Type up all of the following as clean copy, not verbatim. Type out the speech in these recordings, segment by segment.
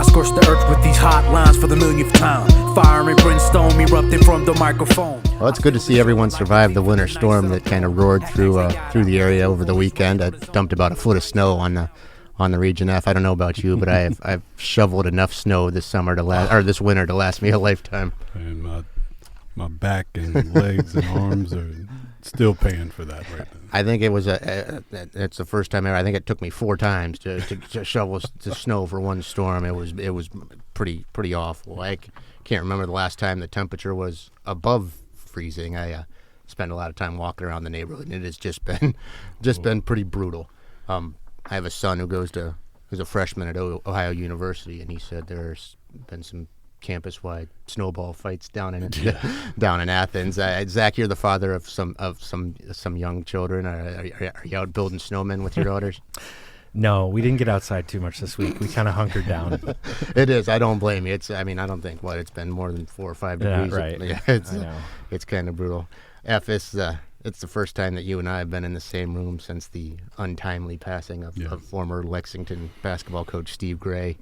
I scorched the earth with these hot lines for the millionth time. Fire and brimstone erupted from the microphone. Well, it's good to see everyone survive the winter storm that kind of roared through the area over the weekend. I dumped about a foot of snow on the Region F. I don't know about you, but I've shoveled enough snow this winter to last me a lifetime. And my back and legs and arms are still paying for that right now. I think it's the first time ever. I think it took me 4 times to shovel the snow for one storm. It was pretty awful. I can't remember the last time the temperature was above freezing. I spent a lot of time walking around the neighborhood, and it has just been pretty brutal. I have a son who's a freshman at Ohio University, and he said there's been some campus-wide snowball fights down in Athens. Zach, you're the father of some young children. Are you out building snowmen with your daughters? No, we didn't get outside too much this week. We kind of hunkered down. It is. I don't blame you. I don't think it's been more than 4 or 5 degrees. Right. It's kind of brutal. It's the first time that you and I have been in the same room since the untimely passing of former Lexington basketball coach Steve Gray.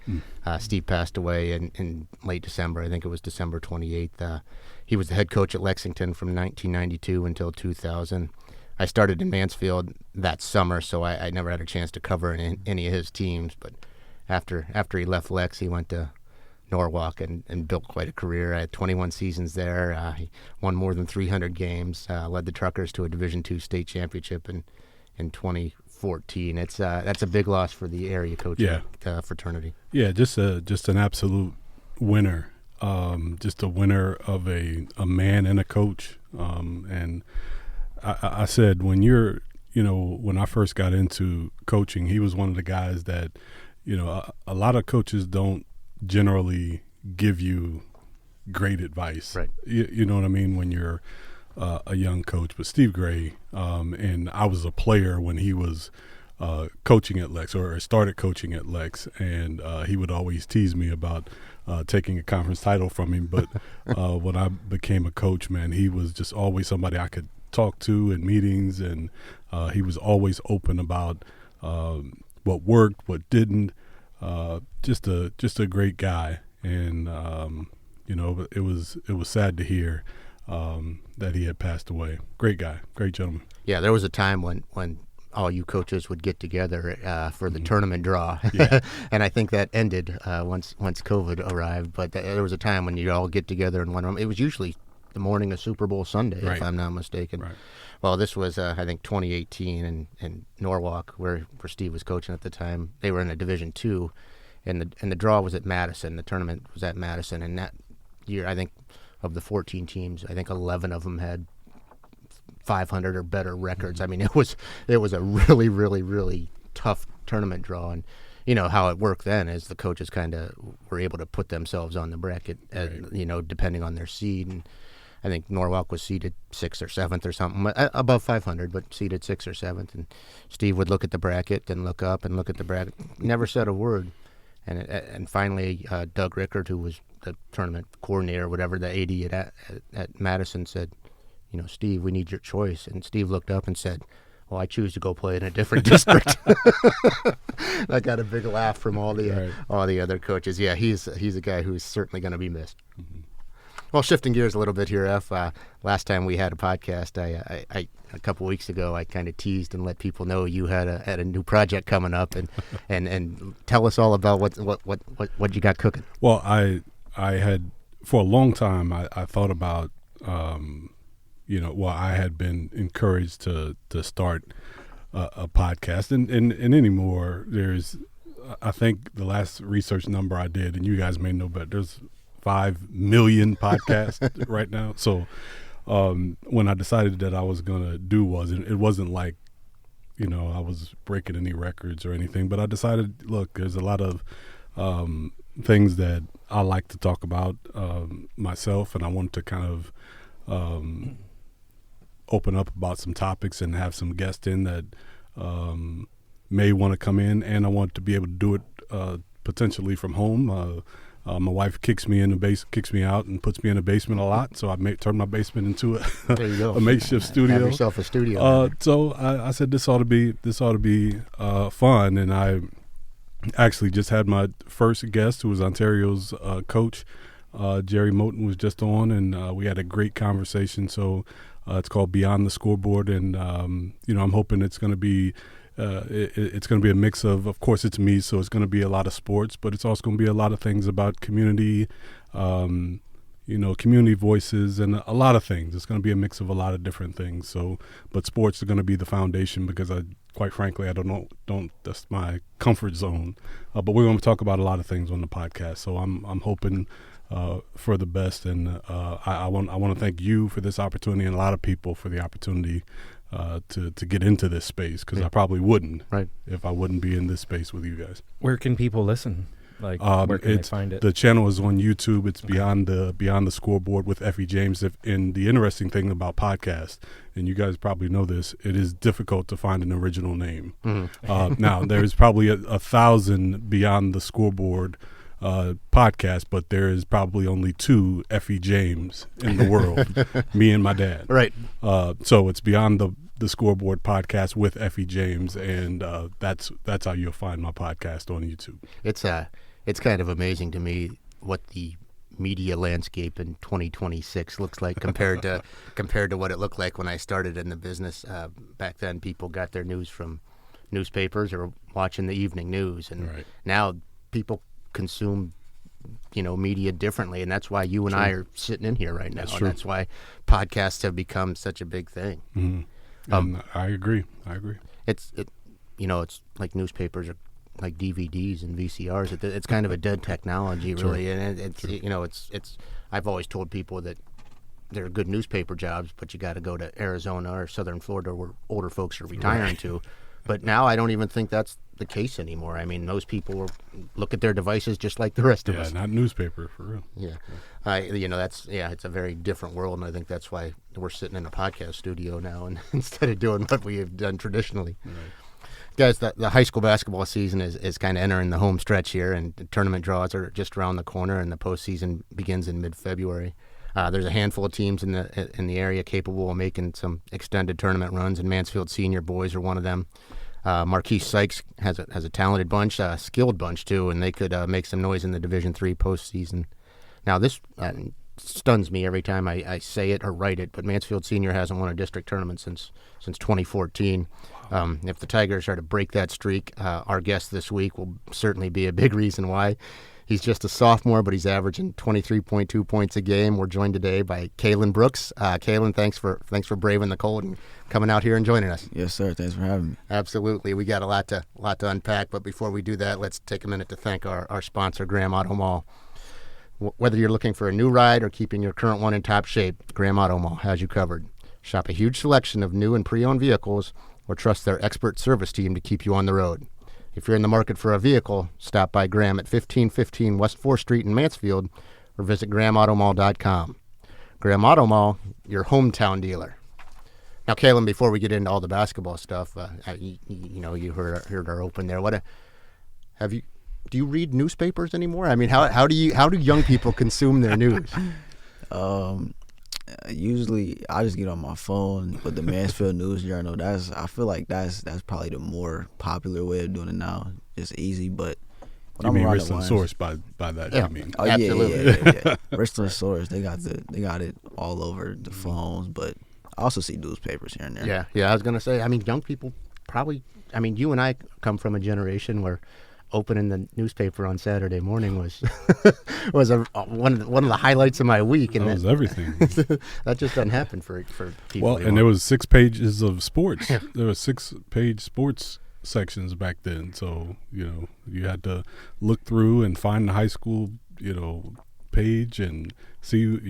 Steve passed away in late December. I think it was December 28th. He was the head coach at Lexington from 1992 until 2000. I started in Mansfield that summer, so I never had a chance to cover any of his teams. But after he left Lex, he went to Norwalk and built quite a career. I had 21 seasons there. He won more than 300 games, led the Truckers to a Division II state championship in 2014. That's a big loss for the area coaching fraternity. Yeah, just an absolute winner. Just a winner of a man and a coach. And I said when I first got into coaching, he was one of the guys that, a lot of coaches don't generally give you great advice. Right. You know what I mean, when you're a young coach. But Steve Gray, and I was a player when he was coaching at Lex, or started coaching at Lex, and he would always tease me about taking a conference title from him. But when I became a coach, man, he was just always somebody I could talk to in meetings, and he was always open about what worked, what didn't. Just a great guy, and it was sad to hear that he had passed away. Great guy, great gentleman. Yeah, there was a time when all you coaches would get together for the tournament draw, and I think that ended once COVID arrived. But there was a time when you'd all get together in one room. It was usually the morning of Super Bowl Sunday, if I'm not mistaken. Right. Well, this was, I think, 2018 in Norwalk, where Steve was coaching at the time. They were in a Division II, and the draw was at Madison. The tournament was at Madison, and that year, I think, of the 14 teams, I think 11 of them had 500 or better records. I mean, it was a really, really, really tough tournament draw, and how it worked then is the coaches kind of were able to put themselves on the bracket, depending on their seed. And I think Norwalk was seeded 6th or 7th or something, above 500, but seeded 6th or 7th. And Steve would look at the bracket, then look up and look at the bracket, never said a word. And finally, Doug Rickard, who was the tournament coordinator, whatever, the AD at Madison, said, Steve, we need your choice. And Steve looked up and said, well, I choose to go play in a different district. I got a big laugh from all the other coaches. Yeah, he's a guy who's certainly going to be missed. Mm-hmm. Well, shifting gears a little bit here, F. Last time we had a podcast, I a couple weeks ago, I kind of teased and let people know you had a new project coming up, and tell us all about what you got cooking. Well, I had for a long time I thought about I had been encouraged to start a podcast, and anymore there's, I think the last research number I did, and you guys may know better, there's 5 million podcasts right now. So when I decided that I was going to do it wasn't like, I was breaking any records or anything, but I decided, look, there's a lot of things that I like to talk about myself, and I want to kind of open up about some topics and have some guests in that may want to come in, and I want to be able to do it potentially from home. My wife kicks me out and puts me in the basement a lot, so I turn my basement into a makeshift studio. Have yourself a studio. So I said this ought to be fun, and Actually, just had my first guest, who was Ontario's coach. Jerry Moten was just on, and we had a great conversation. So it's called Beyond the Scoreboard, and I'm hoping it's going to be it's going to be a mix of course, it's me, so it's going to be a lot of sports, but it's also going to be a lot of things about community, community voices, and a lot of things. It's going to be a mix of a lot of different things. So, but sports are going to be the foundation because quite frankly, I don't that's my comfort zone. But we're going to talk about a lot of things on the podcast. So I'm hoping for the best, and I want to thank you for this opportunity, and a lot of people for the opportunity to get into this space, because I probably wouldn't if I wouldn't be in this space with you guys. Where can people listen? Where can they find it? The channel is on YouTube. It's Beyond the Scoreboard with Effie James. And the interesting thing about podcasts, and you guys probably know this, it is difficult to find an original name. Mm-hmm. Now, there's probably 1,000 Beyond the Scoreboard podcast, but there is probably only 2 Effie James in the world, me and my dad. Right. So it's Beyond the Scoreboard podcast with Effie James, and that's how you'll find my podcast on YouTube. It's kind of amazing to me what the media landscape in 2026 looks like compared to what it looked like when I started in the business. Back then, people got their news from newspapers or watching the evening news, and now people consume media differently, and that's why you and I are sitting in here right now. That's why podcasts have become such a big thing. Mm-hmm. I agree. It's like newspapers are like DVDs and VCRs. It's kind of a dead technology, really, and it's. I've always told people that there are good newspaper jobs, but you got to go to Arizona or Southern Florida where older folks are retiring to. But now I don't even think that's the case anymore. I mean, most people look at their devices just like the rest of us. Yeah, not newspaper, for real. Yeah. It's a very different world, and I think that's why we're sitting in a podcast studio now and instead of doing what we have done traditionally. Right. Guys, the high school basketball season is kind of entering the home stretch here, and the tournament draws are just around the corner, and the postseason begins in mid-February. There's a handful of teams in the area capable of making some extended tournament runs, and Mansfield Senior boys are one of them. Marquise Sykes has a talented bunch, a skilled bunch too, and they could make some noise in the Division III postseason. Now this stuns me every time I say it or write it, but Mansfield Senior hasn't won a district tournament since 2014. If the Tigers are to break that streak, our guest this week will certainly be a big reason why. He's just a sophomore, but he's averaging 23.2 points a game. We're joined today by Kaylen Brooks. Kaylen, thanks for braving the cold and coming out here and joining us. Yes, sir. Thanks for having me. Absolutely. We got a lot to unpack, but before we do that, let's take a minute to thank our sponsor, Graham Auto Mall. Whether you're looking for a new ride or keeping your current one in top shape, Graham Auto Mall has you covered. Shop a huge selection of new and pre-owned vehicles or trust their expert service team to keep you on the road. If you're in the market for a vehicle, stop by Graham at 1515 West 4th Street in Mansfield or visit GrahamAutomall.com. Graham Auto Mall, your hometown dealer. Now, Kaylen, before we get into all the basketball stuff, you heard our open there. Do you read newspapers anymore? I mean, how do young people consume their news? Usually, I just get on my phone with the Mansfield News Journal. I feel like that's probably the more popular way of doing it now. It's easy, but you mean Richland Source by that? Yeah. You mean? Oh, absolutely. Yeah. Richland Source, they got it all over the phones, but I also see newspapers here and there. Yeah. I was gonna say, I mean, young people probably. I mean, you and I come from a generation where opening the newspaper on Saturday morning was one of the highlights of my week, and that was everything. That just doesn't happen for people. Well, and there was 6 pages of sports. Yeah. There were 6-page sports sections back then, so you had to look through and find the high school page and see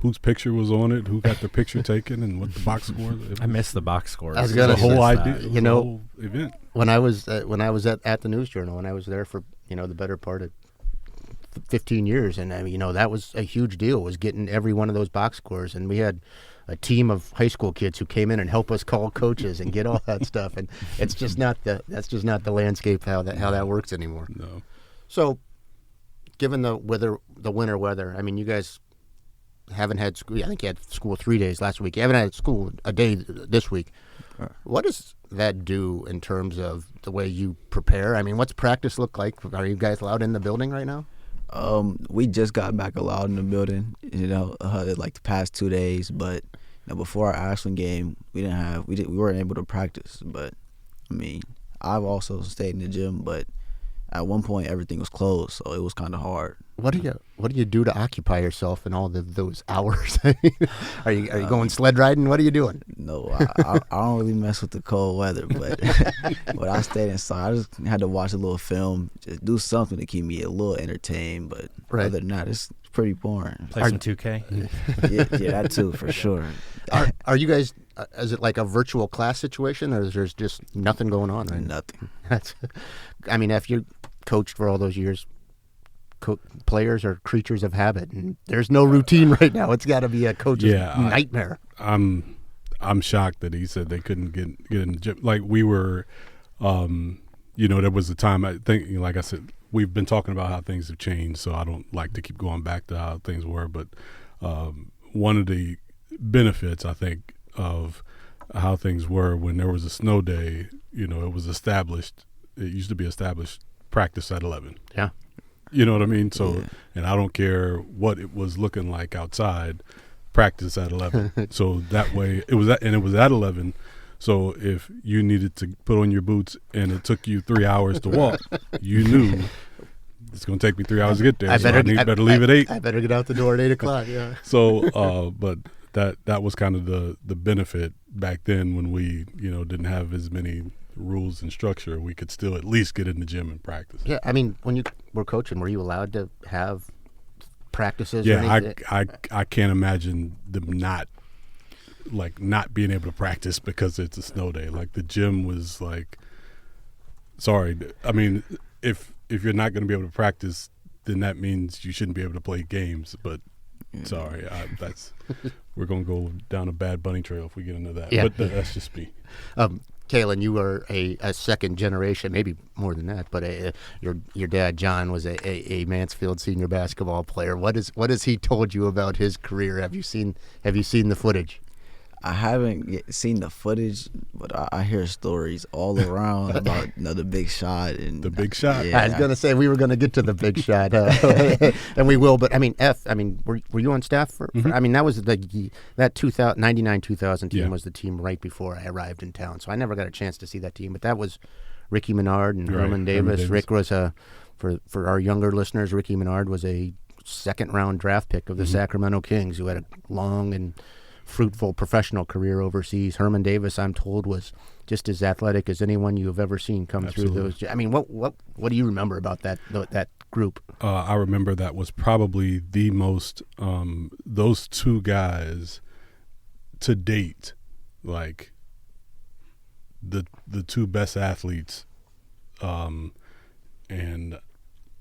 whose picture was on it, who got the picture taken, and what the box score. I missed the box scores. I was gonna the whole idea. The whole event. When I was at the News Journal, and I was there for the better part of 15 years, and I mean, that was a huge deal, was getting every one of those box scores, and we had a team of high school kids who came in and helped us call coaches and get all that stuff, and that's just not the landscape how that works anymore. No. So, given the winter weather, I mean, you guys haven't had school. I think you had school 3 days last week. You haven't had school a day this week. What does that do in terms of the way you prepare? I mean, what's practice look like? Are you guys allowed in the building right now? We just got back allowed in the building, like the past 2 days. But before our Ashland game, we weren't able to practice. But I mean, I've also stayed in the gym, but at one point everything was closed, so it was kind of hard. What do you do to occupy yourself in all those hours? Are you going sled riding? What are you doing? No, I don't really mess with the cold weather, but but I stayed inside. I just had to watch a little film, just do something to keep me a little entertained. But other than that, it's pretty boring. Play some 2K. Yeah, that too for sure. Are you guys? Is it like a virtual class situation, or is there just nothing going on? Right? Nothing. I mean, if you're coached for all those years, players are creatures of habit, and there's no routine right now. It's got to be a coach's nightmare. I'm shocked that he said they couldn't get in the gym. Like we were, there was a time, I think, like I said, we've been talking about how things have changed, so I don't like to keep going back to how things were. But one of the benefits, I think, of how things were when there was a snow day, it was established. It used to be established practice at 11. Yeah. You know what I mean? So, and I don't care what it was looking like outside, practice at 11. So that way it was at 11. So if you needed to put on your boots and it took you 3 hours to walk, you knew it's going to take me 3 hours to get there. I better leave at 8. I better get out the door at 8 o'clock. Yeah. So, but that was kind of the benefit back then when we, didn't have as many rules and structure. We could still at least get in the gym and practice. Yeah, I mean, when you were coaching, were you allowed to have practices? Yeah, or anything? I can't imagine them not being able to practice because it's a snow day. Like the gym was like, sorry. I mean, if you're not going to be able to practice, then that means you shouldn't be able to play games. But sorry, we're going to go down a bad bunny trail if we get into that. Yeah. But that's just me. Kaylen, you were a second generation, maybe more than that, but your dad John was a Mansfield Senior basketball player. What has he told you about his career? Have you seen the footage? I haven't seen the footage, but I hear stories all around about the big shot and the big shot. Yeah, I was gonna say we were gonna get to the big shot, and we will. But I mean, were you on staff for? I mean, that was that 99-2000 team was the team right before I arrived in town, so I never got a chance to see that team. But that was Ricky Menard and Herman Davis. Rick was for our younger listeners, Ricky Menard was a second-round draft pick of the Sacramento Kings, who had a long and fruitful professional career overseas. Herman Davis, I'm told, was just as athletic as anyone you have ever seen come through those. I mean, what do you remember about that group? I remember that was probably the most those two guys to date, like the two best athletes, and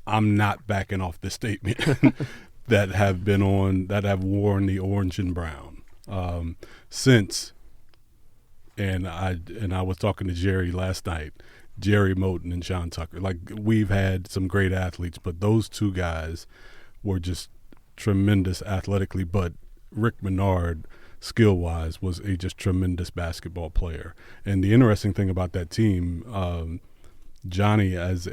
I'm not backing off this statement that have worn the orange and brown. Since, and I was talking to Jerry last night, Jerry Moten and Sean Tucker. Like, we've had some great athletes, but those two guys were just tremendous athletically. But Rick Menard, skill-wise, was a just tremendous basketball player. And the interesting thing about that team, Johnny as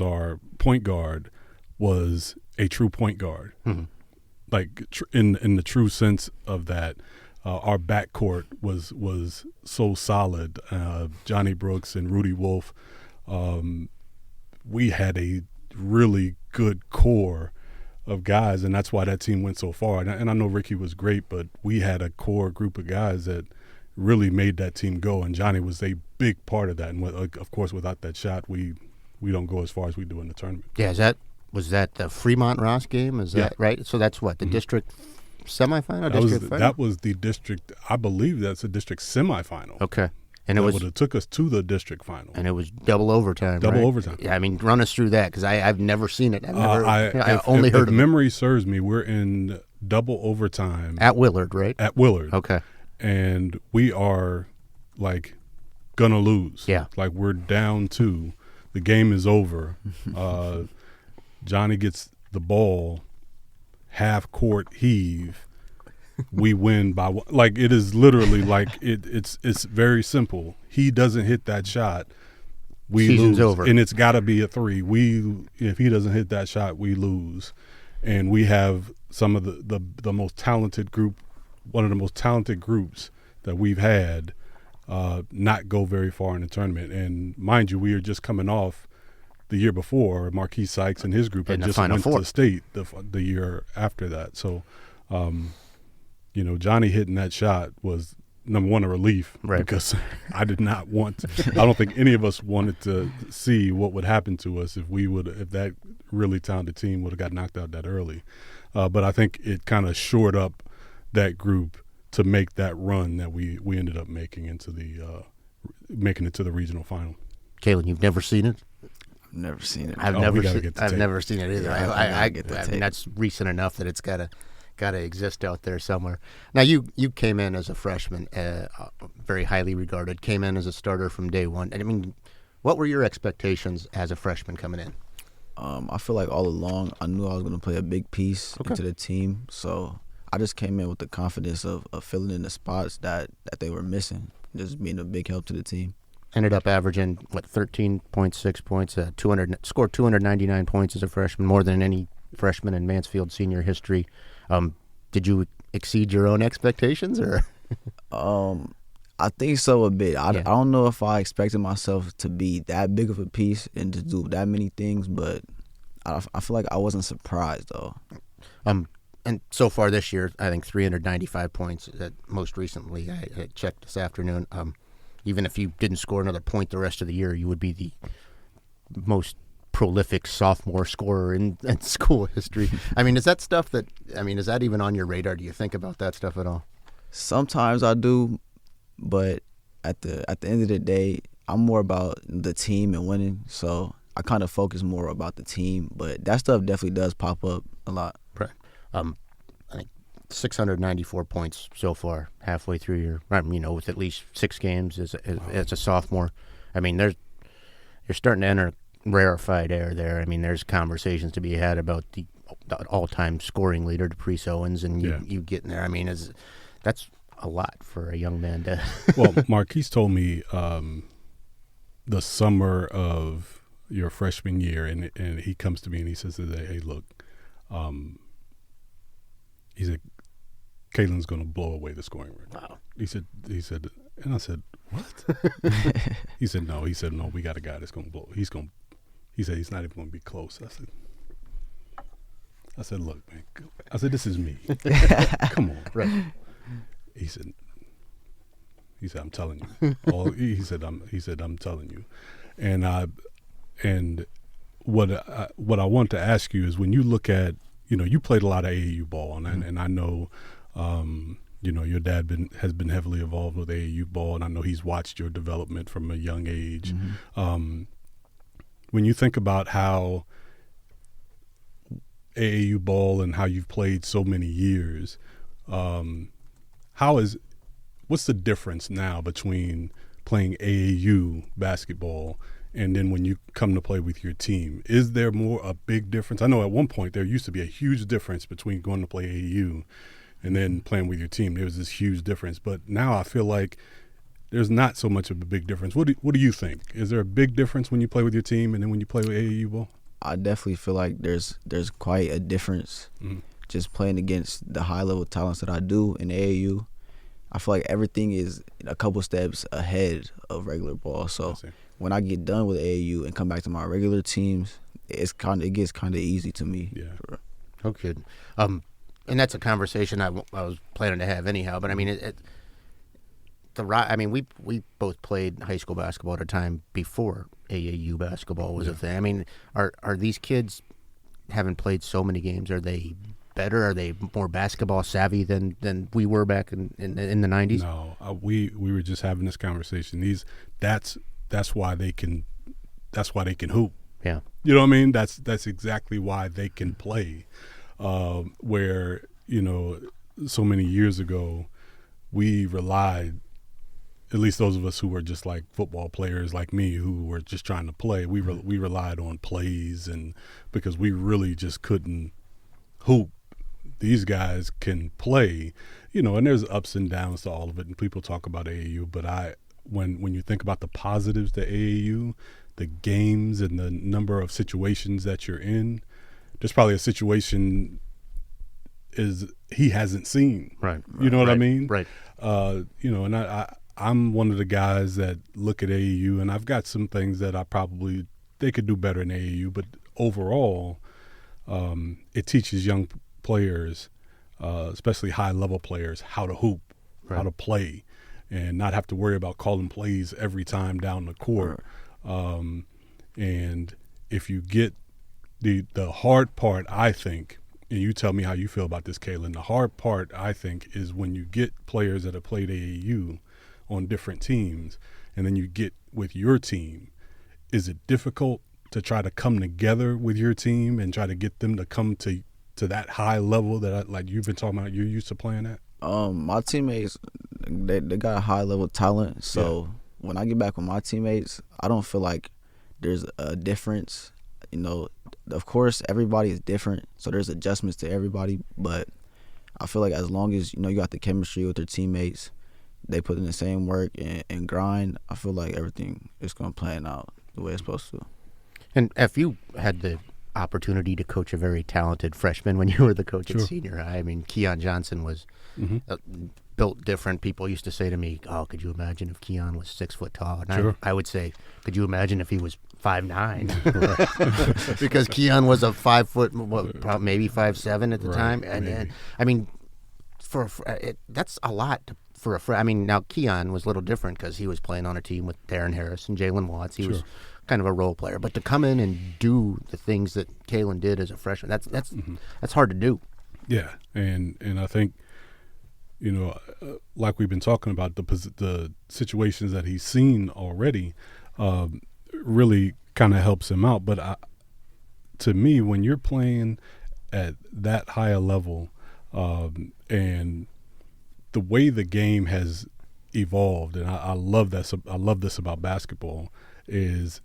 our point guard was a true point guard. Mm-hmm. Like in the true sense of that, our backcourt was so solid. Johnny Brooks and Rudy Wolf, we had a really good core of guys, and that's why that team went so far. And I know Ricky was great, but we had a core group of guys that really made that team go, and Johnny was a big part of that. And of course, without that shot, we don't go as far as we do in the tournament. Yeah, was that the Fremont-Ross game? Is that right? So that's what, the district semifinal? That was the district. I believe that's a district semifinal. Okay. And it took us to the district final. And it was double overtime, right? Overtime. Yeah, I mean, run us through that, because I've never seen it. I only heard of it. If memory serves me, we're in double overtime. At Willard, right? At Willard. Okay. And we are, like, going to lose. Yeah. Like, we're down 2. The game is over. Johnny gets the ball half court heave, we win by one. Like, it is literally like it's very simple. He doesn't hit that shot, we Season's lose, over. and it's got to be a 3. If he doesn't hit that shot, we lose, and we have some of the most talented group, one of the most talented groups that we've had, not go very far in the tournament. And mind you, we are just coming off the year before. Marquis Sykes and his group had just went to the state the year after that. So, Johnny hitting that shot was, number one, a relief, right? Because I did not want to, I don't think any of us wanted to see what would happen to us if that really talented team would have got knocked out that early. But I think it kind of shored up that group to make that run that we ended up making it to the regional final. Kaylen, you've never seen it? I've never seen it. I've never seen it either. Yeah, I mean, that's recent enough that it's got to exist out there somewhere. Now, you came in as a freshman, very highly regarded. Came in as a starter from day one. And I mean, what were your expectations as a freshman coming in? I feel like all along I knew I was going to play a big piece into the team. So I just came in with the confidence of filling in the spots that they were missing, just being a big help to the team. Ended up averaging, 13.6 points, scored 299 points as a freshman, more than any freshman in Mansfield Senior history. Did you exceed your own expectations, or? I think so a bit. I don't know if I expected myself to be that big of a piece and to do that many things, but I feel like I wasn't surprised, though. And so far this year, I think 395 points. Most recently, I checked this afternoon. Even if you didn't score another point the rest of the year, you would be the most prolific sophomore scorer in school history. I mean, is that stuff is that even on your radar? Do you think about that stuff at all? Sometimes I do, but at the end of the day, I'm more about the team and winning, so I kind of focus more about the team. But that stuff definitely does pop up a lot. Right. I think 694 points so far, halfway through your, with at least 6 games as a sophomore. I mean, you're starting to enter rarefied air there. I mean, there's conversations to be had about the all-time scoring leader, Patrice Owens, and you getting there. I mean, that's a lot for a young man to. Well, Marquise told me the summer of your freshman year, and he comes to me and he says, "Hey, look," he said, "Kaylen's going to blow away the scoring record." Wow. He said, and I said, "What?" He said, "No." He said, "No, we got a guy that's going to blow. He said he's not even going to be close." I said, "Look, man." I said, "This is me. Come on." Right. He said, "I'm telling you." He said, "I'm telling you." And what I want to ask you is, when you look at, you played a lot of AAU ball, and I know, your dad has been heavily involved with AAU ball, and I know he's watched your development from a young age. Mm-hmm. When you think about how AAU ball and how you've played so many years, what's the difference now between playing AAU basketball and then when you come to play with your team? Is there a big difference? I know at one point there used to be a huge difference between going to play AAU and then playing with your team. There was this huge difference, but now I feel like there's not so much of a big difference. What do you think? Is there a big difference when you play with your team and then when you play with AAU ball? I definitely feel like there's quite a difference. Mm-hmm. Just playing against the high level talents that I do in AAU, I feel like everything is a couple steps ahead of regular ball. So when I get done with AAU and come back to my regular teams, it gets kind of easy to me. Yeah. Okay. And that's a conversation I was planning to have anyhow. But I mean, we both played high school basketball at a time before AAU basketball was a thing. I mean, are these kids, having played so many games, are they better? Are they more basketball savvy than we were back in the 90s? No, we were just having this conversation. That's why they can hoop. Yeah. You know what I mean? That's exactly why they can play. Where, so many years ago, we relied, at least those of us who were just like football players like me who were just trying to play, we relied on plays, and because we really just couldn't hoop these guys can play, and there's ups and downs to all of it, and people talk about AAU, but when you think about the positives to AAU, the games and the number of situations that you're in, there's probably a situation he hasn't seen. Right. You know what I mean? Right. And I'm one of the guys that look at AAU, and I've got some things that they could do better in AAU, but overall, it teaches young players, especially high-level players, how to hoop, how to play, and not have to worry about calling plays every time down the court. And if you get the hard part, I think, and you tell me how you feel about this, Kaylen, the hard part, I think, is when you get players that have played AAU on different teams, and then you get with your team. Is it difficult to try to come together with your team and try to get them to come to that high level that like you've been talking about you're used to playing at? My teammates, they got a high level talent. So when I get back with my teammates, I don't feel like there's a difference. Of course, everybody is different, so there's adjustments to everybody. But I feel like as long as you got the chemistry with your teammates, they put in the same work and grind, I feel like everything is going to plan out the way it's supposed to. And if you had the opportunity to coach a very talented freshman when you were the coach at Sure. Senior, I mean, Keon Johnson was built different. People used to say to me, "Oh, could you imagine if Keon was 6 foot tall?" And Sure. I would say, "Could you imagine if he was 5'9"? Because Keon was a 5 foot, maybe 5'7" at the time, and I mean, that's a lot for a friend. I mean, now Keon was a little different because he was playing on a team with Darren Harris and Jalen Watts. He was kind of a role player, but to come in and do the things that Kaylen did as a freshman, that's hard to do. Yeah, and I think like we've been talking about, the situations that he's seen already really kind of helps him out. But to me, when you're playing at that higher level, and the way the game has evolved, and I love this about basketball, is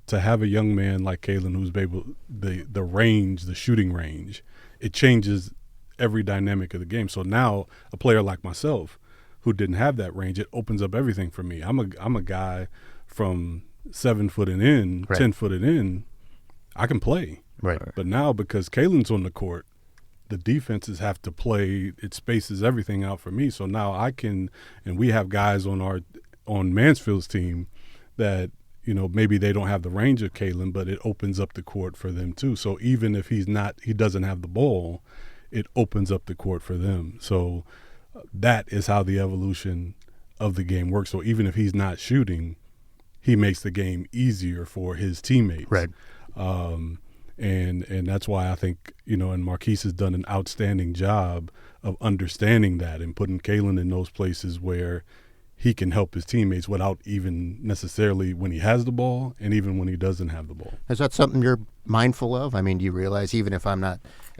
to have a young man like Kaylen who's able the shooting range, it changes every dynamic of the game. So now a player like myself who didn't have that range, it opens up everything for me. I'm a guy from 7 foot and in, 10 foot and in, I can play. Right. But now because Kaylen's on the court, the defenses have to play. It spaces everything out for me. So now I can, and we have guys on Mansfield's team that maybe they don't have the range of Kaylen, but it opens up the court for them too. So even if he doesn't have the ball, it opens up the court for them. So that is how the evolution of the game works. So even if he's not shooting, he makes the game easier for his teammates. Right. And that's why I think, and Marquise has done an outstanding job of understanding that and putting Kaylen in those places where he can help his teammates without even necessarily when he has the ball and even when he doesn't have the ball. Is that something you're mindful of? I mean, do you realize even if I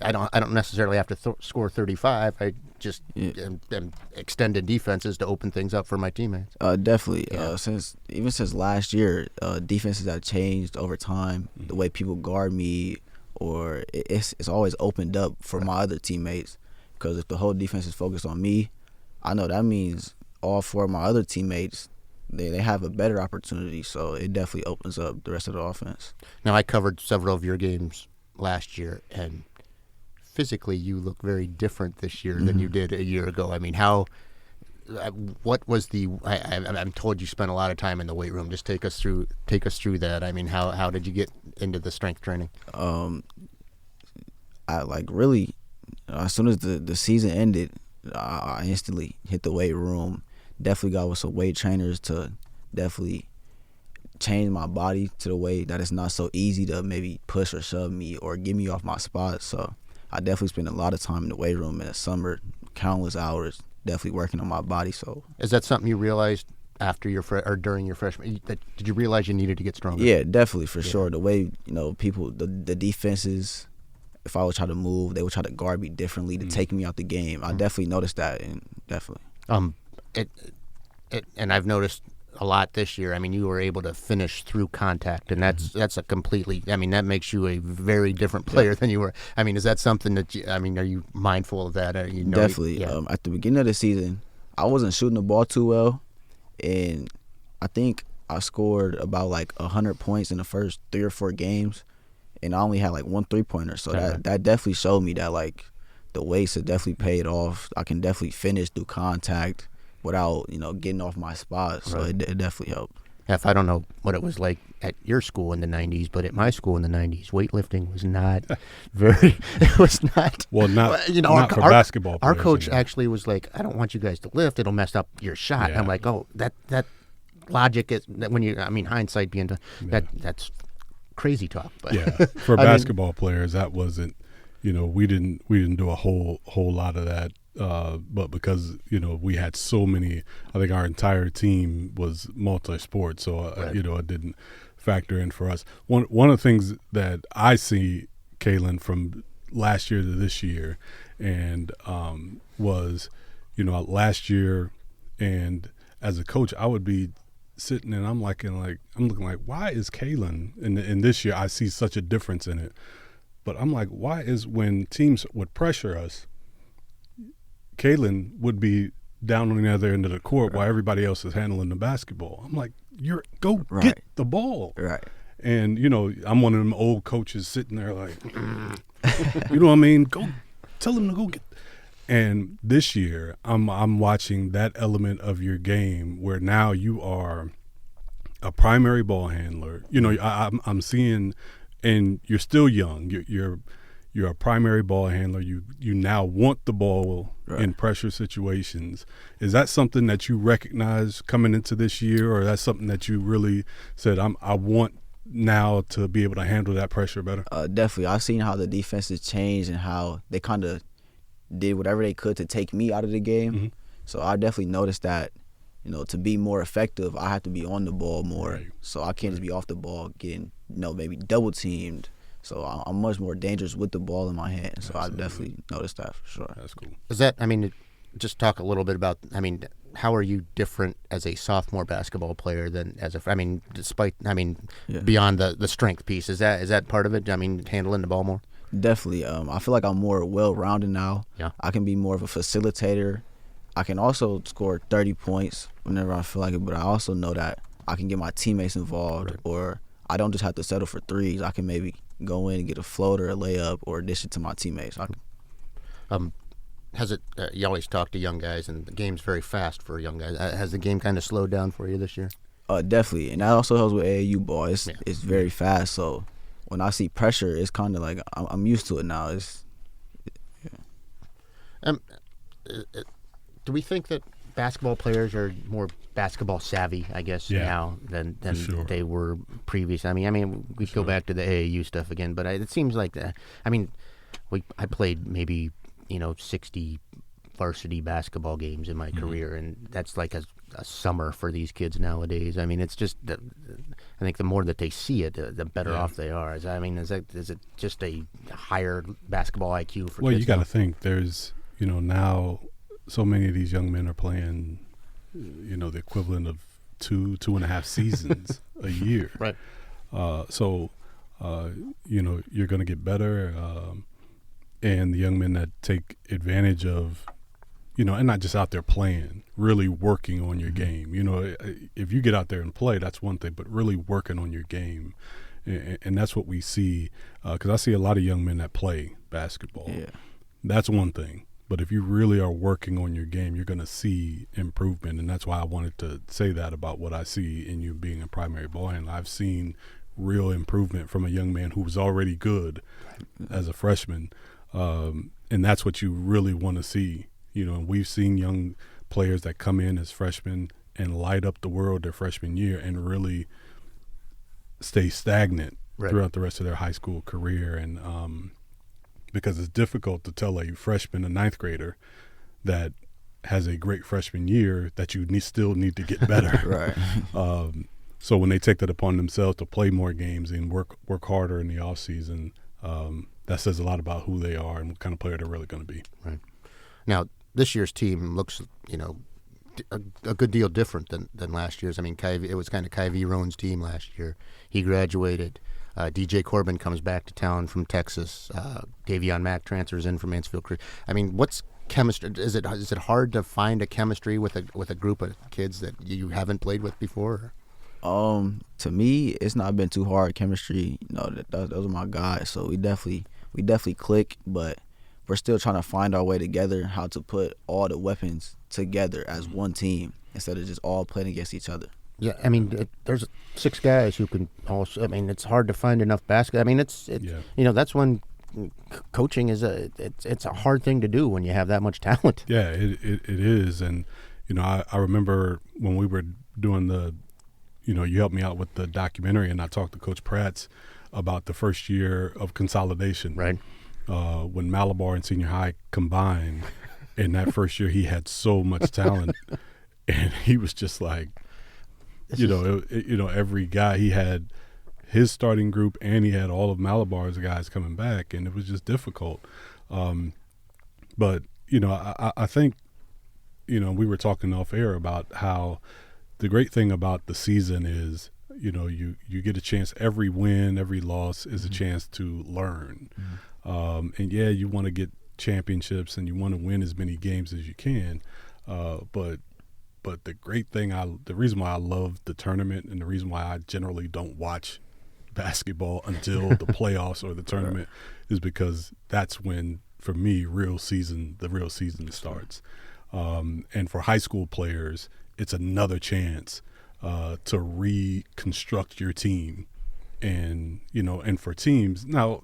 don't necessarily have to score 35, I just am extended defenses to open things up for my teammates? Definitely. Yeah. Since last year, defenses have changed over time. The way people guard me, or it's always opened up for my other teammates. Because if the whole defense is focused on me, I know that means all 4 of my other teammates, they have a better opportunity. So it definitely opens up the rest of the offense. Now, I covered several of your games last year, and physically you look very different this year than you did a year ago. I mean, what was I'm told you spent a lot of time in the weight room. Just take us through that. I mean, how did you get into the strength training? I really, as soon as the season ended, I instantly hit the weight room. Definitely got with some weight trainers to definitely change my body to the way that it's not so easy to maybe push or shove me or get me off my spot. So I definitely spent a lot of time in the weight room in the summer, countless hours, definitely working on my body. So is that something you realized after or during your freshman? Did you realize you needed to get stronger? Yeah, definitely, for sure. The way people, the defenses, if I would try to move, they would try to guard me differently to take me out the game. I definitely noticed that, and definitely. And I've noticed a lot this year. I mean, you were able to finish through contact, and that's a completely. I mean, that makes you a very different player than you were. I mean, is that something that are you mindful of that? Definitely. At the beginning of the season, I wasn't shooting the ball too well, and I think I scored about like 100 points in the first 3 or 4 games, and I only had like 1 3-pointer. So that definitely showed me that like the weights have definitely paid off. I can definitely finish through contact without getting off my spot. So it definitely helped. If I don't know what it was like at your school in the 90s, but at my school in the 90s, weightlifting was not very. It was not. Well, not for basketball players. Our coach actually was like, "I don't want you guys to lift; it'll mess up your shot." Yeah. I'm like, "Oh, that logic is that when you. I mean, hindsight being that's crazy talk." But yeah, for basketball players, that wasn't. We didn't do a whole lot of that. But because we had so many, I think our entire team was multi-sport, so it didn't factor in for us. One of the things that I see, Kaylen, from last year to this year, and was last year, and as a coach, I would be sitting and I'm looking like, why is Kaylen? And this year I see such a difference in it, but I'm like, why is when teams would pressure us, Kaylen would be down on the other end of the court while everybody else is handling the basketball. I'm like, get the ball. Right. And, I'm one of them old coaches sitting there like, you know what I mean? Go tell them to go get. And this year, I'm watching that element of your game where now you are a primary ball handler. I'm seeing, and you're still young. You're a primary ball handler. You now want the ball in pressure situations. Is that something that you recognize coming into this year, or that's something that you really said, I want now to be able to handle that pressure better? Definitely. I've seen how the defenses changed and how they kind of did whatever they could to take me out of the game. Mm-hmm. So I definitely noticed that, to be more effective, I have to be on the ball more. Right. So I can't just be off the ball getting, maybe double teamed. So I'm much more dangerous with the ball in my hand. So I definitely noticed that for sure. That's cool. Is that, just talk a little bit about, how are you different as a sophomore basketball player than as despite, beyond the strength piece? Is that part of it? Handling the ball more? Definitely. I feel like I'm more well-rounded now. Yeah. I can be more of a facilitator. I can also score 30 points whenever I feel like it, but I also know that I can get my teammates involved, or I don't just have to settle for threes. I can maybe go in and get a floater, a layup, or dish it to my teammates. Has it? You always talk to young guys, and the game's very fast for young guys. Has the game kind of slowed down for you this year? Definitely, and that also helps with AAU ball. It's very fast, so when I see pressure, it's kind of like I'm used to it now. Do we think that basketball players are more basketball savvy, I guess, now than they were previous? We go back to the AAU stuff again, but it seems like that. I played maybe 60 varsity basketball games in my career, and that's like a summer for these kids nowadays. It's just I think the more that they see it, the better off they are. Is it just a higher basketball IQ for kids? Well, you got to think there's now so many of these young men are playing the equivalent of 2.5 seasons a year. Right. So you're going to get better, and the young men that take advantage of and not just out there playing, really working on your game. If you get out there and play, that's one thing, but really working on your game. And that's what we see, because I see a lot of young men that play basketball. Yeah. That's one thing. But if you really are working on your game, you're going to see improvement. And that's why I wanted to say that about what I see in you being a primary ball handler. I've seen real improvement from a young man who was already good as a freshman. And that's what you really want to see. And we've seen young players that come in as freshmen and light up the world their freshman year and really stay stagnant throughout the rest of their high school career. And because it's difficult to tell a freshman, a ninth grader, that has a great freshman year that you still need to get better. Right. So when they take that upon themselves to play more games and work harder in the off season, that says a lot about who they are and what kind of player they're really going to be. Right. Now, this year's team looks, a good deal different than last year's. I mean, it was kind of Kyvie Roan's team last year. He graduated. DJ Corbin comes back to town from Texas. Davion Mack transfers in from Mansfield. I mean, what's chemistry? Is it hard to find a chemistry with a group of kids that you haven't played with before? To me, it's not been too hard. Chemistry, those are my guys. So we definitely click, but we're still trying to find our way together, how to put all the weapons together as one team instead of just all playing against each other. Yeah, I mean, there's 6 guys who can also. I mean, it's hard to find enough basket. I mean, that's when coaching is it's a hard thing to do when you have that much talent. Yeah, it is, and I remember when we were doing the, you helped me out with the documentary, and I talked to Coach Pratt about the first year of consolidation, right? When Malabar and Senior High combined, in that first year he had so much talent, and he was just like. Every guy, he had his starting group and he had all of Malabar's guys coming back, and it was just difficult. But I think, we were talking off air about how the great thing about the season is, you get a chance. Every win, every loss is a chance to learn. And yeah, you want to get championships and you want to win as many games as you can, But the great thing, the reason why I love the tournament and the reason why I generally don't watch basketball until the playoffs or the tournament is because that's when, for me, the real season starts. And for high school players, it's another chance to reconstruct your team. And, and for teams, now,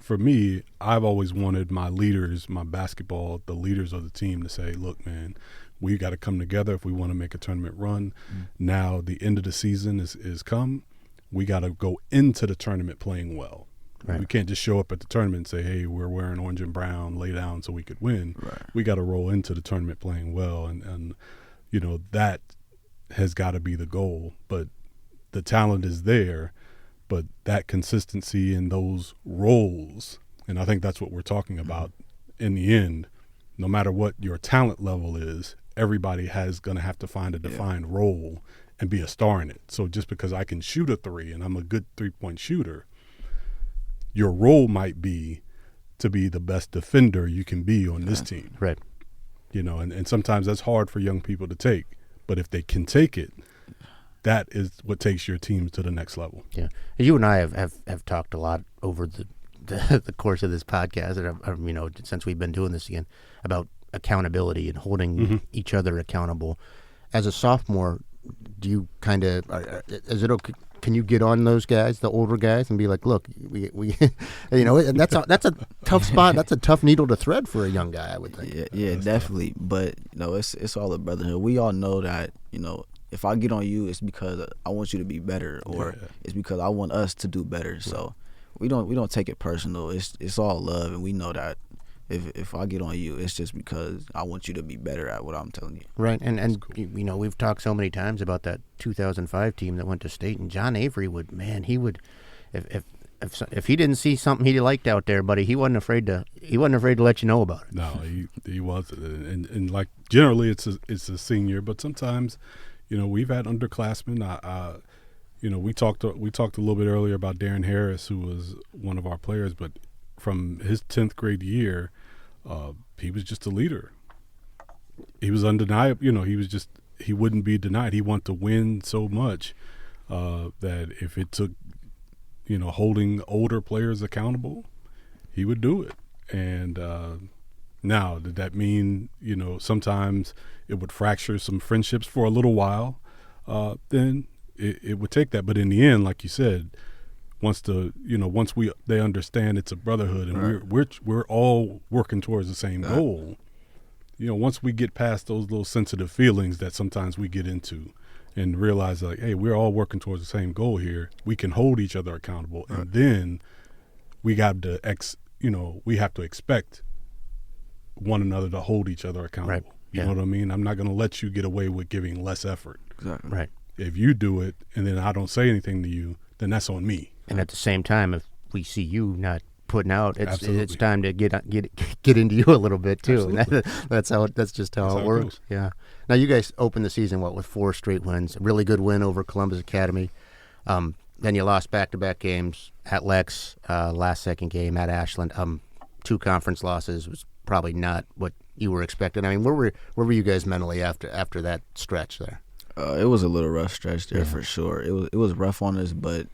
for me, I've always wanted my leaders, the leaders of the team to say, look, man, we got to come together if we want to make a tournament run. Now the end of the season is come. We got to go into the tournament playing well. Right. We can't just show up at the tournament and say, hey, we're wearing orange and brown, lay down so we could win. Right. We got to roll into the tournament playing well. And that has got to be the goal. But the talent is there, but that consistency in those roles, and I think that's what we're talking about in the end, no matter what your talent level is, everybody going to have to find a defined role and be a star in it. So just because I can shoot a 3 and I'm a good 3-point shooter, your role might be to be the best defender you can be on this team. Right. And sometimes that's hard for young people to take. But if they can take it, that is what takes your teams to the next level. Yeah. You and I have talked a lot over the course of this podcast, and since we've been doing this again, about accountability and holding each other accountable. As a sophomore, do you kind of is it okay? Can you get on those guys, the older guys, and be like, look, we and that's a tough spot. That's a tough needle to thread for a young guy, I would think. Yeah, definitely. But it's all a brotherhood. We all know that if I get on you, it's because I want you to be better, or it's because I want us to do better. So we don't take it personal. It's all love, and we know that. If I get on you, it's just because I want you to be better at what I'm telling you. Right, and cool. We've talked so many times about that 2005 team that went to state, and John Avery would, if he didn't see something he liked out there, buddy, he wasn't afraid to let you know about it. No, he wasn't, and like generally it's a senior, but sometimes, we've had underclassmen. We talked a little bit earlier about Darren Harris, who was one of our players, but from his 10th grade year, he was just a leader. He was undeniable. He wouldn't be denied. He wanted to win so much that if it took, holding older players accountable, he would do it. And now, did that mean, sometimes it would fracture some friendships for a little while? Then it would take that. But in the end, like you said, once they understand it's a brotherhood and we're all working towards the same goal. Once we get past those little sensitive feelings that sometimes we get into, and realize like, hey, we're all working towards the same goal here. We can hold each other accountable, and then we got to we have to expect one another to hold each other accountable. Right. You know what I mean? I'm not going to let you get away with giving less effort. Exactly. Right. If you do it and then I don't say anything to you, then that's on me. And at the same time, if we see you not putting out, it's Absolutely. time to get into you a little bit too. And that's just how it works. goes. Yeah. Now you guys opened the season with 4 straight wins. A really good win over Columbus Academy. Then you lost back-to-back games at Lex, last second game at Ashland. 2 conference losses was probably not what you were expecting. I mean, where were you guys mentally after that stretch there? It was a little rough stretch there for sure. It was rough on us, but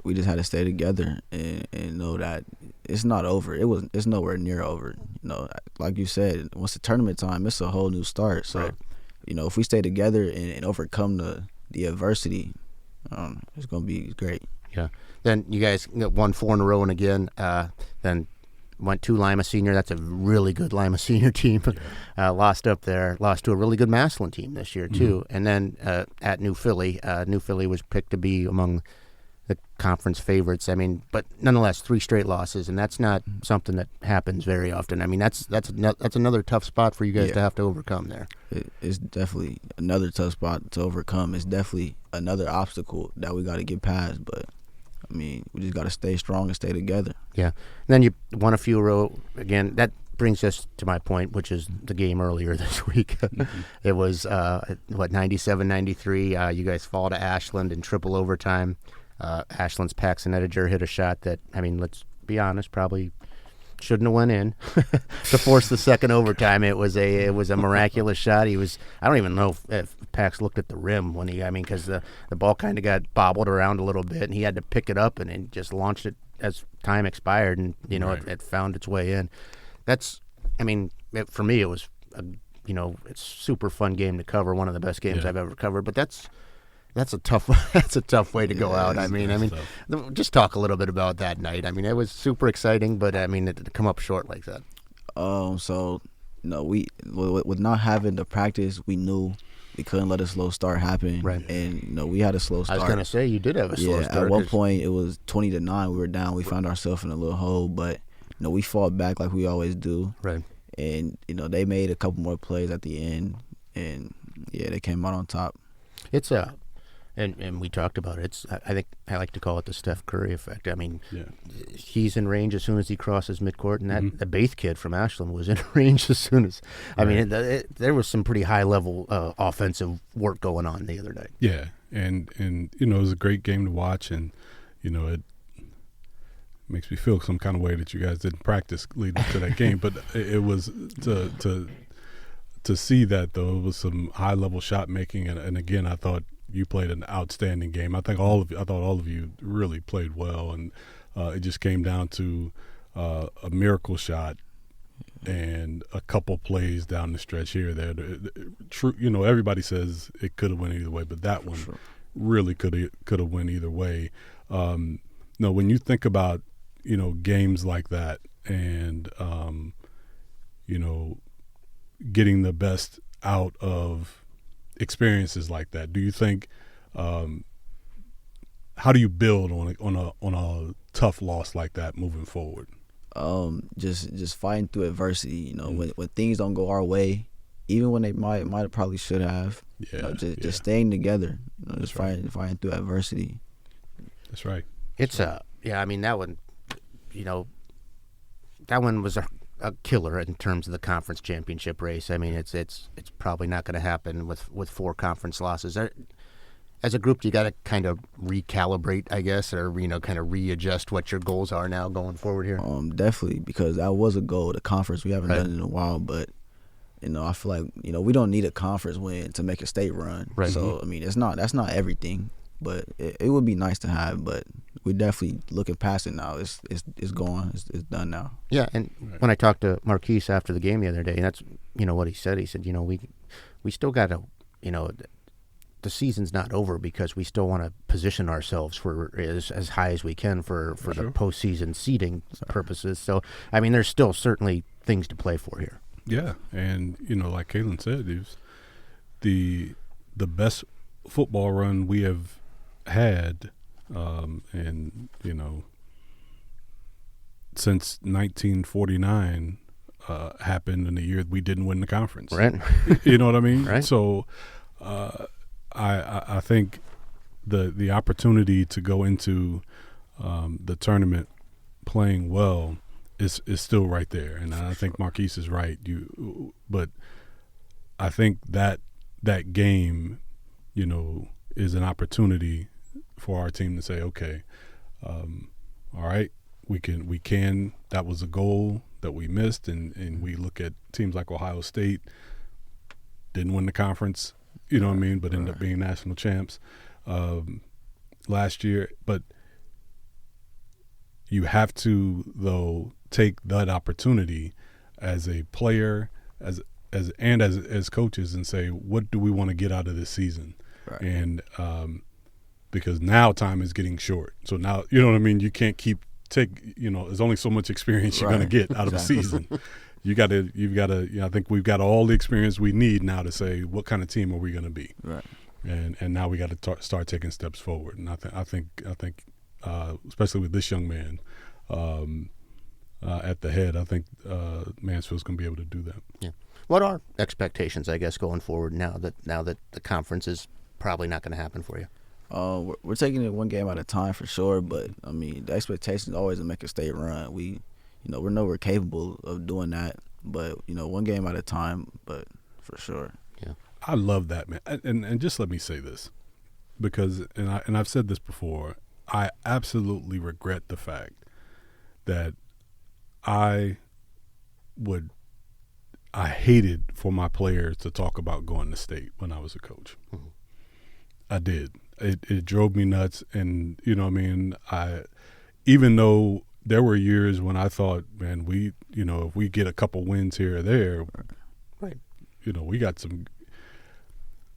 we just had to stay together and know that it's not over. It's nowhere near over. You know, like you said, once the tournament time, it's a whole new start. So, you know, if we stay together and overcome the adversity, it's gonna be great. Yeah. Then you guys won 4 in a row, and again, then went to Lima Senior. That's a really good Lima Senior team. Lost up there. Lost to a really good Massillon team this year too. And then at New Philly, New Philly was picked to be among the conference favorites. I mean, but nonetheless, 3 straight losses, and that's not something that happens very often. I mean, that's another tough spot for you guys to have to overcome there. It's definitely another tough spot to overcome. It's definitely another obstacle that we got to get past. But I mean, we just got to stay strong and stay together. Yeah. And then you won a few row again. That brings us to my point, which is the game earlier this week. It was 97-93. You guys fall to Ashland in triple overtime. Ashland's Paxton Ediger hit a shot that, I mean, let's be honest, probably shouldn't have went in to force the second overtime. It was a miraculous shot. I don't even know if Pax looked at the rim when because the ball kind of got bobbled around a little bit, and he had to pick it up and just launched it as time expired, and it found its way in. For me, it was it's a super fun game to cover, one of the best games I've ever covered. But that's a tough way to go out. Just talk a little bit about that night. I mean, it was super exciting, but to come up short like that. We with not having the practice, we knew we couldn't let a slow start happen. Right. And we had a slow start. I was gonna say you did have a slow start. At one point it was 20-9. We were down. We found ourselves in a little hole, but we fought back like we always do. Right. And they made a couple more plays at the end, and they came out on top. It's And we talked about it. I think I like to call it the Steph Curry effect. I mean, he's in range as soon as he crosses midcourt, and the Baith kid from Ashland was in range as soon as. There was some pretty high level offensive work going on the other night. Yeah, and it was a great game to watch, and it makes me feel some kind of way that you guys didn't practice leading up to that game, but it was to see that though. It was some high level shot making, and again, I thought you played an outstanding game. I thought all of you really played well, and it just came down to a miracle shot and a couple plays down the stretch here. There, true. Everybody says it could have went either way, but that one really could have went either way. When you think about games like that, and getting the best out of experiences like that, do you think how do you build on a tough loss like that moving forward? Just fighting through adversity. When things don't go our way, even when they might have probably should have. Just staying together. Fighting through adversity. That's right. It's that one. That one was a killer in terms of the conference championship race. I mean, it's probably not going to happen with 4 conference losses. As a group, you got to kind of recalibrate, I guess, or kind of readjust what your goals are now going forward here. Definitely, because that was a goal. The conference we haven't done it in a while, but I feel like we don't need a conference win to make a state run. Right. So that's not everything, but it would be nice to have. But we're definitely looking past it now. It's gone. It's done now. Yeah, and when I talked to Marquise after the game the other day, that's what he said. He said, we still got to, the season's not over because we still want to position ourselves for as high as we can for the postseason seeding purposes. So there's still certainly things to play for here. Yeah, and like Kaylen said, it was the best football run we have had. Since 1949 happened in the year we didn't win the conference. Right. You know what I mean? Right. So I think the opportunity to go into the tournament playing well is still right there, and I think Marquise is right. But I think that game, is an opportunity for our team to say, okay, all right, we can. That was a goal that we missed, and we look at teams like Ohio State, didn't win the conference, but ended up being national champs last year. But you have to, though, take that opportunity as a player, as coaches, and say, what do we want to get out of this season? Right. And because now time is getting short. So now, you can't there's only so much experience you're going to get out of a season. You've got to, I think we've got all the experience we need now to say, what kind of team are we going to be? Right. And now we got to start taking steps forward. And I think, especially with this young man at the head, I think Mansfield's going to be able to do that. Yeah. What are expectations, I guess, going forward now that the conference is probably not going to happen for you? We're taking it one game at a time for sure, but I mean the expectation is always to make a state run. We know we're capable of doing that, but one game at a time, but for sure. Yeah, I love that, man. And just let me say this, because I've said this before, I absolutely regret the fact that I hated for my players to talk about going to state when I was a coach. Mm-hmm. I did. It drove me nuts, and even though there were years when I thought, man, if we get a couple wins here or there, right? We got some.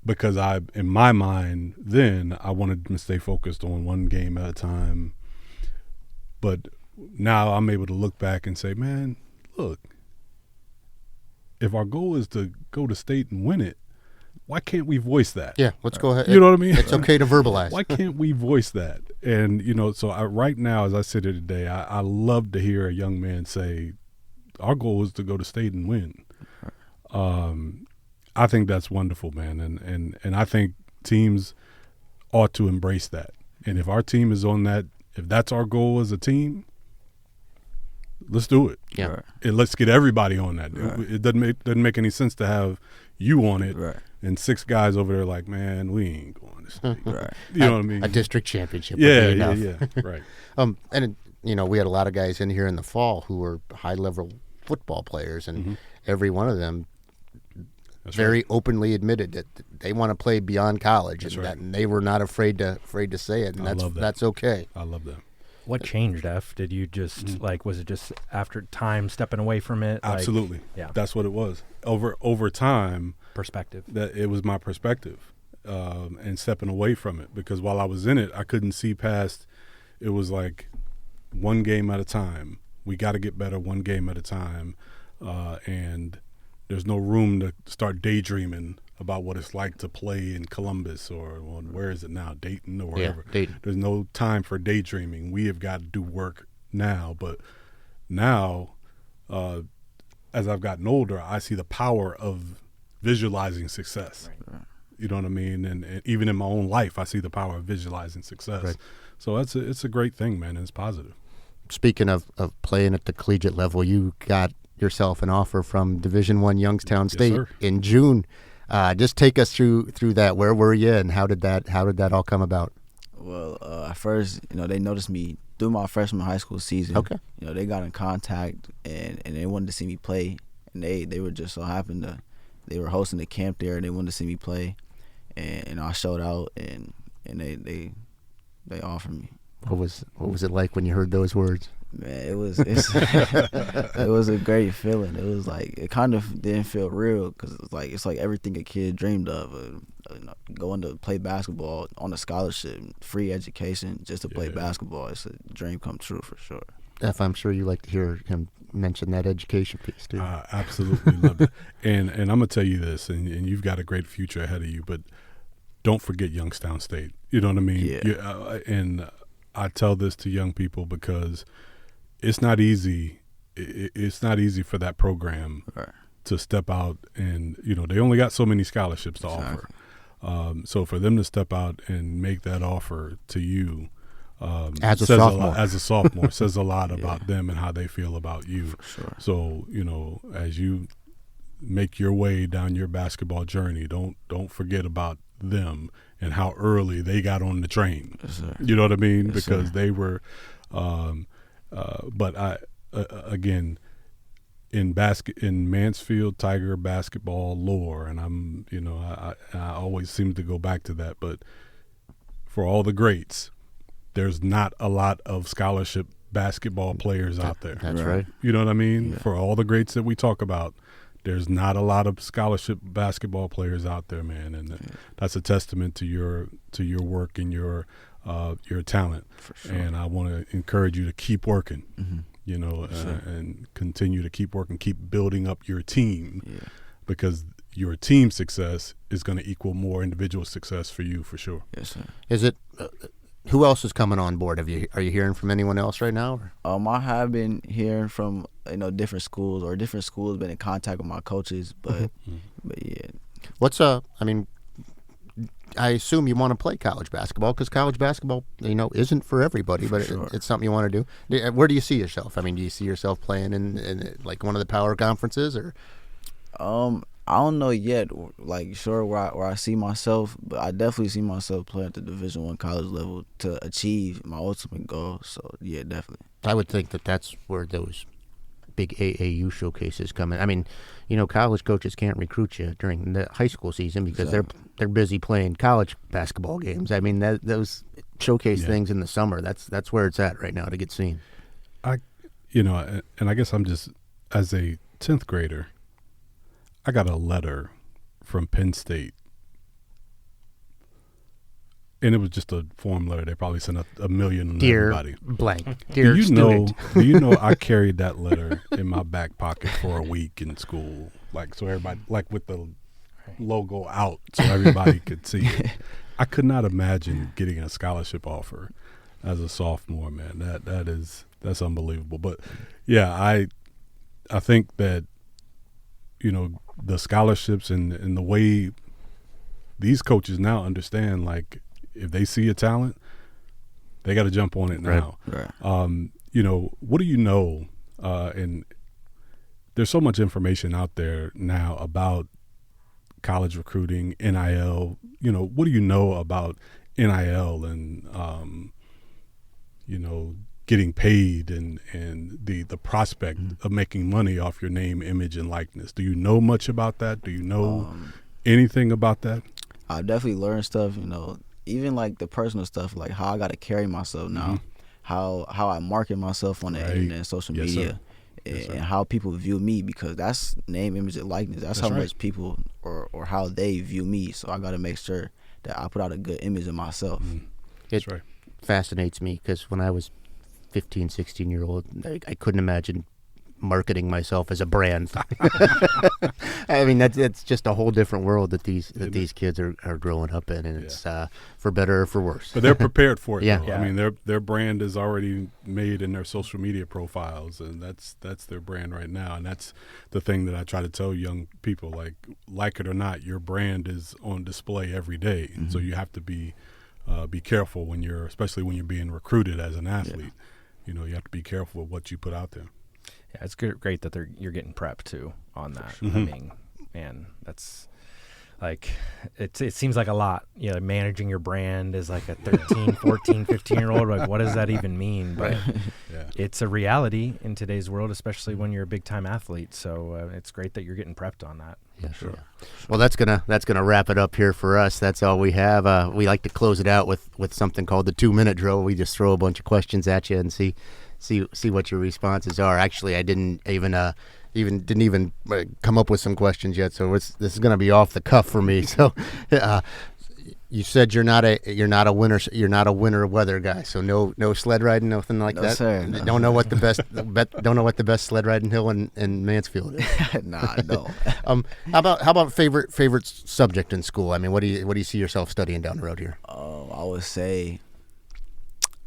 Because in my mind, then I wanted to stay focused on one game at a time. But now I'm able to look back and say, man, look, if our goal is to go to state and win it, why can't we voice that? Yeah, let's go ahead. You know what I mean? It's okay to verbalize. Why can't we voice that? And, so right now, as I sit here today, I love to hear a young man say, our goal is to go to state and win. I think that's wonderful, man. And I think teams ought to embrace that. And if our team is on that, if that's our goal as a team, let's do it. Yeah. Right. And let's get everybody on that. Right. It doesn't make any sense to have you on it, right, and 6 guys over there like, man, we ain't going to state. Right. You know what I mean? A district championship. Yeah, would be enough. yeah, right. And we had a lot of guys in here in the fall who were high-level football players, and mm-hmm. every one of them very openly admitted that they want to play beyond college, and they were not afraid to say it, and that's okay. I love that. What changed, F? Did you just was it just after time stepping away from it? Absolutely. Yeah. That's what it was. Over time, perspective. That it was my perspective, and stepping away from it, because while I was in it, I couldn't see past. It was like one game at a time. We got to get better one game at a time, and there's no room to start daydreaming about what it's like to play in Columbus or where is it now, Dayton or wherever. Yeah, Dayton. There's no time for daydreaming. We have got to do work now. But now, as I've gotten older, I see the power of visualizing success. Right. You know what I mean? And even in my own life, I see the power of visualizing success. Right. So it's a great thing, man, and it's positive. Speaking of playing at the collegiate level, you got yourself an offer from Division I Youngstown State in June. Just take us through that. Where were you, and how did that all come about? Well, at first, they noticed me through my freshman high school season. Okay. They got in contact and they wanted to see me play, and they were just so happened to they were hosting a camp there, and they wanted to see me play, and I showed out, and they offered me. What was it like when you heard those words? Man, it was a great feeling. It was like, it kind of didn't feel real, because it's like everything a kid dreamed of, going to play basketball on a scholarship, free education just to play basketball. It's a dream come true for sure. F, I'm sure you like to hear him mention that education piece too. I absolutely love it. And I'm gonna tell you this, and you've got a great future ahead of you, but don't forget Youngstown State. You know what I mean? Yeah. And I tell this to young people because it's not easy. It's not easy for that program to step out, and they only got so many scholarships to offer. So for them to step out and make that offer to you, As a says sophomore. as a sophomore, says a lot about them and how they feel about you. Sure. So, as you make your way down your basketball journey, don't forget about them and how early they got on the train. Yes, sir. You know what I mean? Yes, because sir. they were, but again, in Mansfield Tiger basketball lore, and I always seem to go back to that, but for all the greats, there's not a lot of scholarship basketball players out there. That's right. You know what I mean? Yeah. For all the greats that we talk about, there's not a lot of scholarship basketball players out there, man, and that's a testament to your work and your talent. For sure. And I want to encourage you to keep working. Mm-hmm. Sure. And continue to keep working, keep building up your team, Yeah. because your team success is going to equal more individual success for you, for sure. Yes, sir. Is it? Who else is coming on board? Are you hearing from anyone else right now? Or? I have been hearing from different schools, or different schools been in contact with my coaches, but yeah. What's I assume you want to play college basketball, because college basketball, isn't for everybody, but sure. it's something you want to do. Where do you see yourself? I mean, do you see yourself playing in like one of the power conferences, or? I don't know yet, like sure where I see myself, but I definitely see myself playing at the Division I college level to achieve my ultimate goal. So yeah, definitely. I would think that's where those big AAU showcases come in. I mean, college coaches can't recruit you during the high school season because they're busy playing college basketball games. I mean, those showcase things in the summer. That's where it's at right now to get seen. And I guess I'm just, as a 10th grader, I got a letter from Penn State, and it was just a form letter. They probably sent a million to Dear everybody. blank. Dear Do student. you know I carried that letter in my back pocket for a week in school, so everybody, with the logo out so everybody could see it. I could not imagine getting a scholarship offer as a sophomore, man. That's unbelievable. But yeah, I think that the scholarships and the way these coaches now understand, like, if they see a talent, they got to jump on it now. Right. What do you know? And there's so much information out there now about college recruiting, NIL. What do you know about NIL and getting paid and the prospect of making money off your name, image, and likeness? Do you know much about that? Do you know anything about that? I've definitely learned stuff, even like the personal stuff, like how I got to carry myself now, how I market myself on the internet and social media, and how people view me, because that's name, image, and likeness. That's how much people or how they view me. So I got to make sure that I put out a good image of myself. It fascinates me because when I was 15, 16-year-old, I couldn't imagine marketing myself as a brand. I mean, that's just a whole different world that these kids are growing up in, and it's for better or for worse. But they're prepared for it. Yeah. Though. I mean, their brand is already made in their social media profiles, and that's their brand right now. And that's the thing that I try to tell young people, like it or not, your brand is on display every day. Mm-hmm. So you have to be careful especially when you're being recruited as an athlete. You have to be careful with what you put out there. Yeah, it's great that you're getting prepped too on that. Sure. I mean, man, that's like it seems like a lot. Managing your brand as like a 13, 14, 15-year-old. Like, what does that even mean? But it's a reality in today's world, especially when you're a big-time athlete. So it's great that you're getting prepped on that. Yeah, sure. Well, that's gonna wrap it up here for us. That's all we have. We like to close it out with something called the 2-minute drill. We just throw a bunch of questions at you and see what your responses are. Actually, I didn't even come up with some questions yet, so this is gonna be off the cuff for me. So, you said you're not a winter weather guy, so no sled riding, nothing like that. Sir, no. Don't know what the best sled riding hill in Mansfield is. Nah, no. How about favorite subject in school? I mean, what do you see yourself studying down the road here? I would say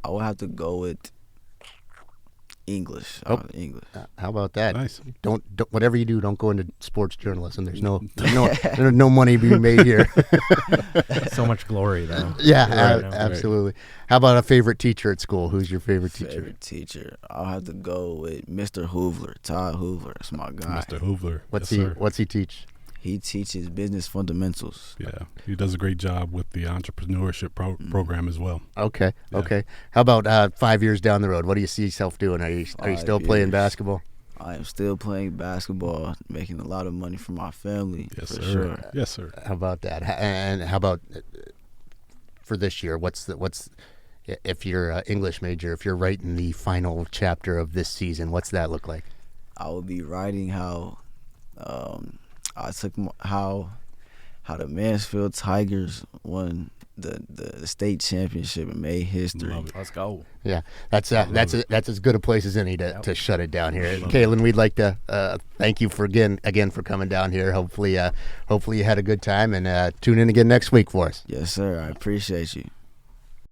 I would have to go with English. Oh. English. How about that? Nice. Don't whatever you do, don't go into sports journalism. There's no money being made here. So much glory, though. Yeah, Right. absolutely. How about a favorite teacher at school? Who's your favorite teacher? Favorite teacher. I'll have to go with Mr. Hoover, Todd Hoover. That's my guy. Mr. Hoover. What's Yes, sir. What's he teach? He teaches business fundamentals. Yeah, he does a great job with the entrepreneurship program as well. Okay, Yeah. okay. How about 5 years down the road? What do you see yourself doing? Are you 5 still playing years. basketball? I am still playing basketball, making a lot of money for my family. Yes, for sir. sure. Yes, sir. How about that? And how about for this year? What's if you're an English major? If you're writing the final chapter of this season, what's that look like? I will be writing how how the Mansfield Tigers won the state championship and made history. Love it. Let's go. Yeah, that's as good a place as any to shut it down here. Kaylen, we'd like to thank you for again for coming down here. Hopefully you had a good time, and tune in again next week for us. Yes, sir. I appreciate you.